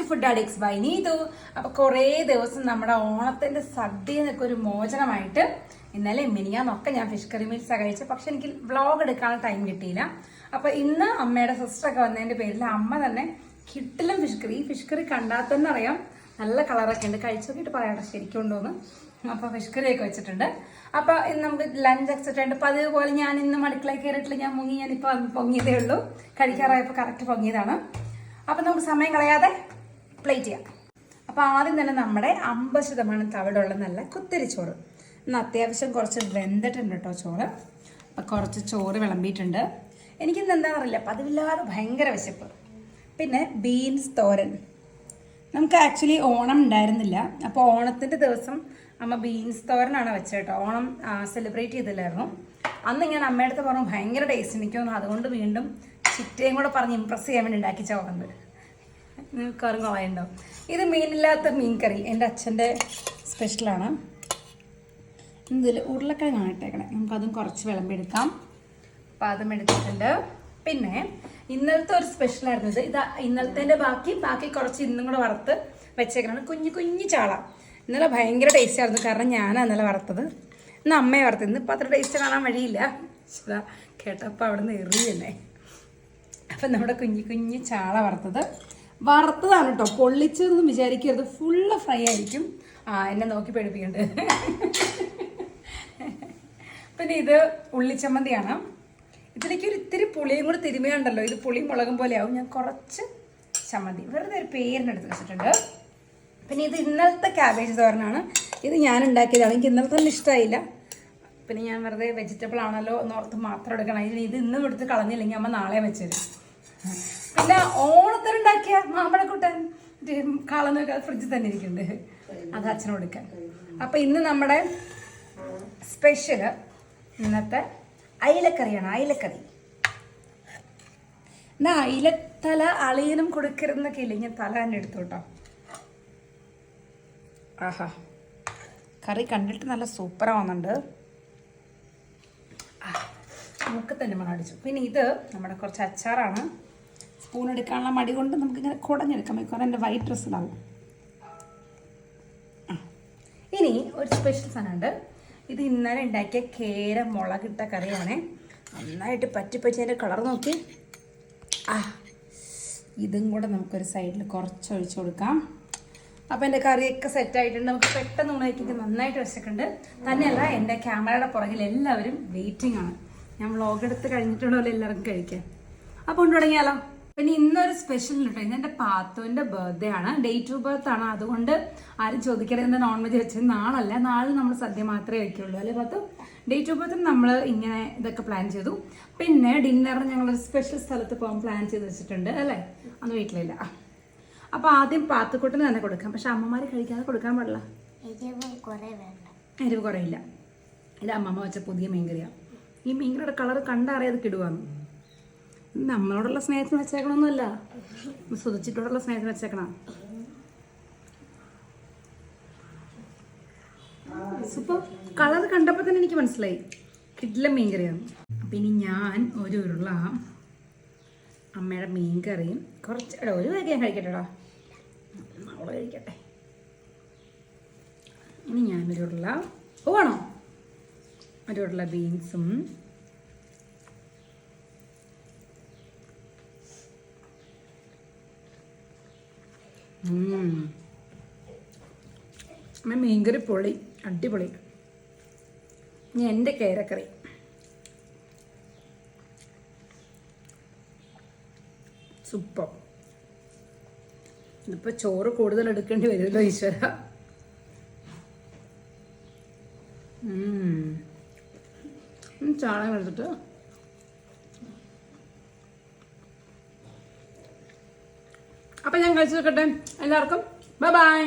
Food addicts by Neethu. അപ്പൊ കുറേ ദിവസം നമ്മുടെ ഓണത്തിന്റെ സദ്യന്നൊക്കെ ഒരു മോചനമായിട്ട് ഇന്നലെ മിനിഞ്ഞാന്നൊക്കെ ഞാൻ ഫിഷ് കറി മീൽസ് കഴിച്ചു. പക്ഷെ എനിക്ക് വ്ളോഗ് എടുക്കാനുള്ള ടൈം കിട്ടിയില്ല. അപ്പൊ ഇന്ന് അമ്മയുടെ സിസ്റ്റർ ഒക്കെ വന്നതിന്റെ പേരിൽ അമ്മ തന്നെ കിട്ടിലും ഫിഷ് കറി കണ്ടാൽ തന്നെ അറിയാം നല്ല കളറൊക്കെ ഉണ്ട്. കഴിച്ചു നോക്കിയിട്ട് പറയാട്ടോ ശരിക്കും ഉണ്ടോന്ന്. അപ്പൊ ഫിഷ് കറിയൊക്കെ വെച്ചിട്ടുണ്ട്. അപ്പൊ ഇന്ന് നമുക്ക് ലഞ്ച് എക്സെട്ര ഉണ്ട്. പതിവ് പോലെ ഞാൻ ഇന്നും അടുക്കളയിൽ കയറിയിട്ടില്ല. ഞാനിപ്പോ പൊങ്ങിയതേ ഉള്ളൂ. കഴിക്കാറായപ്പോ കറക്റ്റ് പൊങ്ങിയതാണ്. അപ്പൊ നമുക്ക് സമയം കളയാതെ പ്ലേറ്റ് ചെയ്യാം. അപ്പൊ ആദ്യം തന്നെ നമ്മുടെ 50% തവിടുള്ള നല്ല കുത്തിരിച്ചോറ്. ഇന്ന് അത്യാവശ്യം കുറച്ച് വെന്തിട്ടുണ്ട് കേട്ടോ ചോറ്. അപ്പൊ കുറച്ച് ചോറ് വിളമ്പിയിട്ടുണ്ട്. എനിക്കിന്ന് എന്താണെന്നറിയില്ല, പതിവില്ലാതെ ഭയങ്കര വിശപ്പ്. പിന്നെ ബീൻസ് തോരൻ. നമുക്ക് ആക്ച്വലി ഓണം ഉണ്ടായിരുന്നില്ല. അപ്പോൾ ഓണത്തിൻ്റെ ദിവസം അമ്മ ബീൻസ് തോരനാണ് വെച്ചത് കേട്ടോ. ഓണം സെലിബ്രേറ്റ് ചെയ്തില്ലായിരുന്നു. അന്ന് ഞാൻ അമ്മയുടെ അടുത്ത് പറഞ്ഞു ഭയങ്കര ടേസ്റ്റ് എനിക്ക് തോന്നുന്നു. അതുകൊണ്ട് വീണ്ടും ചിറ്റയും കൂടെ പറഞ്ഞ് ഇമ്പ്രസ് ചെയ്യാൻ വേണ്ടി ഉണ്ടാക്കി ചോറുണ്ട്. കറും കളയുണ്ടാവും. ഇത് മീനില്ലാത്ത മീൻ കറി എൻ്റെ അച്ഛൻ്റെ സ്പെഷ്യലാണ്. ഇതിൽ ഉരുളക്കിഴങ്ങാണ് ഇട്ടേക്കണേ. നമുക്കതും കുറച്ച് വിളമ്പെടുക്കാം. അപ്പം അതും എടുത്തിട്ടുണ്ട്. പിന്നെ ഇന്നലത്തെ ഒരു സ്പെഷ്യലായിരുന്നു ഇത്. ഇന്നലത്തെ ബാക്കി കുറച്ച് ഇന്നും കൂടെ വറുത്ത് വെച്ചേക്കണം. കുഞ്ഞു ചാള. ഇന്നലെ ഭയങ്കര ടേസ്റ്റ് ആയിരുന്നു. കാരണം ഞാനാണ് ഇന്നലെ വറുത്തത്. ഇന്ന് അമ്മയെ വറുത്തത്. ഇന്നിപ്പോൾ അത്ര ടേസ്റ്റ് കാണാൻ വഴിയില്ല. കേട്ടപ്പോൾ അവിടെ നിന്ന് എറിയല്ലേ. അപ്പം നമ്മുടെ കുഞ്ഞു ചാള വറുത്തതാണ് കേട്ടോ. പൊള്ളിച്ചതൊന്നും വിചാരിക്കരുത്. ഫുള്ള് ഫ്രൈ ആയിരിക്കും. എന്നെ നോക്കി പേടിപ്പിക്കണ്ട്. പിന്നെ ഇത് ഉള്ളിച്ചമ്മന്തിയാണ്. ഇതിലേക്ക് ഒരു ഇത്തിരി പുളിയും കൂടി തിരുമിയുണ്ടല്ലോ. ഇത് പുളിയും മുളകും പോലെ ആവും. ഞാൻ കുറച്ച് ചമ്മന്തി വെറുതെ ഒരു പേരിനെടുത്ത് വെച്ചിട്ടുണ്ട്. പിന്നെ ഇത് ഇന്നലത്തെ ക്യാബേജ് തോരനാണ്. ഇത് ഞാൻ ഉണ്ടാക്കിയതാണ്. എനിക്ക് ഇന്നലത്തെ ഒന്നും ഇഷ്ടമായില്ല. പിന്നെ ഞാൻ വെറുതെ വെജിറ്റബിൾ ആണല്ലോ എന്നോർത്ത് മാത്രം എടുക്കണം. ഇത് ഇന്നും എടുത്ത് കളഞ്ഞില്ലെങ്കിൽ അമ്മ നാളെ വെച്ചത്. പിന്നെ ഓണത്തിനുണ്ടാക്കിയ മാമ്പഴക്കൂട്ടൻ കളന്നൊക്കെ ഫ്രിഡ്ജിൽ തന്നെ ഇരിക്കുന്നുണ്ട്. അത് അച്ഛനും കൊടുക്കാൻ. അപ്പം ഇന്ന് നമ്മുടെ സ്പെഷ്യല് ഇന്നത്തെ അയിലക്കറിയാണ്. അയിലക്കറി എന്നാ അയിലത്തല അളിയനും കൊടുക്കരുതെന്നൊക്കെ ഇല്ലേ. ഞാൻ തല തന്നെ എടുത്തു കേട്ടോ. ആഹാ, കറി കണ്ടിട്ട് നല്ല സൂപ്പറാവുന്നുണ്ട്. നമുക്ക് തന്നെ മണടിച്ചു. പിന്നെ ഇത് നമ്മുടെ കുറച്ച് അച്ചാറാണ്. സ്പൂൺ എടുക്കാനുള്ള മടി കൊണ്ട് നമുക്കിങ്ങനെ കുടഞ്ഞെടുക്കാം. കാരണം എൻ്റെ വൈറ്റ് ഡ്രസ്സ് ഇടാവും. ഇനി ഒരു സ്പെഷ്യൽ സാധനമുണ്ട്. ഇത് ഇന്നലെ ഉണ്ടാക്കിയ കേര മുളകിട്ട കറിയാണ്. നന്നായിട്ട് പറ്റി അതിൻ്റെ കളർ നോക്കി. ഇതും കൂടെ നമുക്കൊരു സൈഡിൽ കുറച്ച് ഒഴിച്ചു കൊടുക്കാം. അപ്പോൾ എൻ്റെ കറിയൊക്കെ സെറ്റായിട്ടുണ്ട്. നമുക്ക് പെട്ടെന്ന് ഊണാക്കിയിട്ട് നന്നായിട്ട് വെച്ചിട്ടുണ്ട്. തന്നെയല്ല, എൻ്റെ ക്യാമറയുടെ പുറകിൽ എല്ലാവരും വെയിറ്റിംഗ് ആണ്. ഞാൻ വ്ളോഗ് എടുത്ത് കഴിഞ്ഞിട്ടുണ്ടോ എല്ലാവർക്കും കഴിക്കാൻ. അപ്പോൾ കൊണ്ട് തുടങ്ങിയാലോ. പിന്നെ ഇന്നൊരു സ്പെഷ്യൽ കേട്ടോ. ഇന്ന് എൻ്റെ പാത്തുവിൻ്റെ ബർത്ത്ഡേ ആണ്. ഡേറ്റ് ഓഫ് ബർത്ത് ആണ്. അതുകൊണ്ട് ആരും ചോദിക്കരുത് എന്താ നോൺ വെജ് വെച്ചത്. നാളെ നമ്മൾ സദ്യ മാത്രമേ വയ്ക്കുള്ളൂ അല്ലേ പാത്തു. ഡേറ്റ് ഓഫ് ബർത്തിന് നമ്മൾ ഇങ്ങനെ ഇതൊക്കെ പ്ലാൻ ചെയ്തു. പിന്നെ ഡിന്നറിന് ഞങ്ങളൊരു സ്പെഷ്യൽ സ്ഥലത്ത് പോകാൻ പ്ലാൻ ചെയ്ത് വെച്ചിട്ടുണ്ട് അല്ലേ. അന്ന് വീട്ടിലില്ല. അപ്പോൾ ആദ്യം പാത്തുക്കുട്ടിന് തന്നെ കൊടുക്കാം. പക്ഷെ അമ്മമാർ കഴിക്കാതെ കൊടുക്കാൻ പാടില്ല. എരിവ് കുറയില്ല. ഇത് അമ്മമ്മ വെച്ച പുതിയ മീൻകറിയാണ്. ഈ മീൻകറിയുടെ കളർ കണ്ടറിയാതെ കിടുവാന്ന്. നമ്മളോടുള്ള സ്നേഹത്തിന് വെച്ചേക്കണമെന്നല്ല, സുതിച്ചിട്ടോടുള്ള സ്നേഹത്തിന് വെച്ചേക്കണം. സൂപ്പർ. കളർ കണ്ടപ്പോൾ തന്നെ എനിക്ക് മനസ്സിലായി കിഡിലെ മീൻകറിയാണ്. അപ്പം ഇനി ഞാൻ ഒരു ഉരുള അമ്മയുടെ മീൻകറിയും കുറച്ച് ഒരു വക ഞാൻ കഴിക്കട്ടെടാ. അവളെ കഴിക്കട്ടെ. ഇനി ഞാനൊരു ഉരുള പോവാണോ ഒരു ഉരുള ബീൻസും മീൻകറി പൊളി, അടിപൊളി. ഇനി എൻ്റെ കേരക്കറി. സൂപ്പർ. ഇതിപ്പോൾ ചോറ് കൂടുതൽ എടുക്കേണ്ടി വരുമല്ലോ ഈശ്വര. ചാണകം എടുത്തിട്ട് അപ്പം ഞാൻ കഴിച്ചു നോക്കട്ടെ. എല്ലാവർക്കും ബൈ ബൈ.